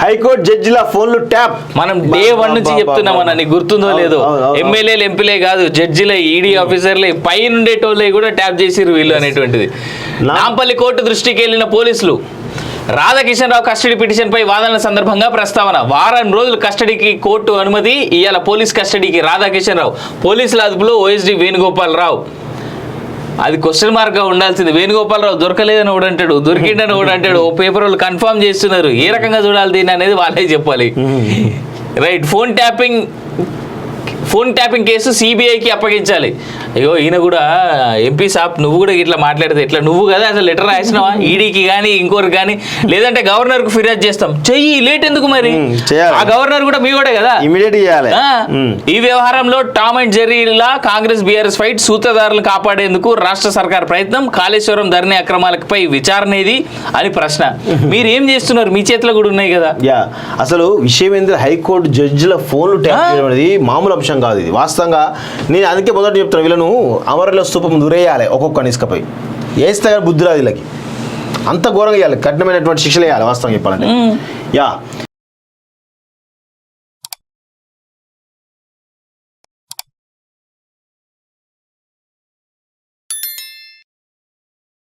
High court జడ్జిల ఫోన్లు tap. మనం day 1 నుంచి చెప్తున్నాం అన్న, నీకు గుర్తుందో లేదో, ఎమ్మెల్యేలు ఎంపీలే కాదు జడ్జిలే ఈడీ ఆఫీసర్లే పై నుండేటోళ్ళే కూడా ట్యాప్ చేసిరు వీళ్ళు అనేటువంటిది. నాంపల్లి కోర్టు దృష్టికి వెళ్ళిన పోలీసులు రాధాకిషన్ రావు కస్టడీ పిటిషన్పై వాదనల సందర్భంగా ప్రస్తావన. వారం రోజులు కస్టడీకి కోర్టు అనుమతి, ఇవాళ పోలీస్ కస్టడీకి రాధాకిషన్ రావు. పోలీసుల అదుపులో ఓఎస్డీ వేణుగోపాలరావు. అది క్వశ్చన్ మార్క్గా ఉండాల్సింది. వేణుగోపాలరావు దొరకలేదని ఒకడు అంటాడు, దొరికిండని ఒకడు అంటాడు. ఓ పేపర్ వాళ్ళు కన్ఫర్మ్ చేస్తున్నారు. ఏ రకంగా చూడాలి దీన్ని అనేది వాళ్ళే చెప్పాలి. రైట్. ఫోన్ ట్యాపింగ్ కేసు సిబిఐకి అప్పగించాలి. అయ్యో ఈయన కూడా ఎంపీ సాబ్ నువ్వు కూడా ఇట్లా మాట్లాడితే ఎట్లా? నువ్వు కదా అసలు లెటర్ రాసినావా ఈడీకి కానీ ఇంకోరికి కానీ, లేదంటే గవర్నర్కు ఫిర్యాదు చేస్తాం. చెయ్యి, లేట్ ఎందుకు మరి? ఆ గవర్నర్ కూడా మీ కూడా కదా, ఇమీడియట్ చేయాలి. ఈ వ్యవహారంలో టామ్ అండ్ జెర్రీలా కాంగ్రెస్ బీఆర్ఎస్ ఫైట్, సూత్రధారులను కాపాడేందుకు రాష్ట్ర సర్కార్ ప్రయత్నం, కాళేశ్వరం ధరణి అక్రమాలపై విచారణ ఏది అని ప్రశ్న. మీరు ఏం చేస్తున్నారు? మీ చేతిలో కూడా ఉన్నాయి కదా. అసలు విషయం ఏంటంటే హైకోర్టు జడ్జిల ఫోన్లు ట్యాప్ చేయడం అనేది మామూలు అంశం కాదు. ఇది వాస్తవంగా నేను అందుకే మొదట చెప్తాను, వీళ్ళను అమరుల స్తూపం దురేయాలి. ఒక్కొక్క నిష్కపై వేస్తే కానీ బుద్ధి రాదు వీళ్ళకి. అంత ఘోరంగా వేయాలి, కఠినమైనటువంటి శిక్షలు వేయాలి వాస్తవం చెప్పాలంటే.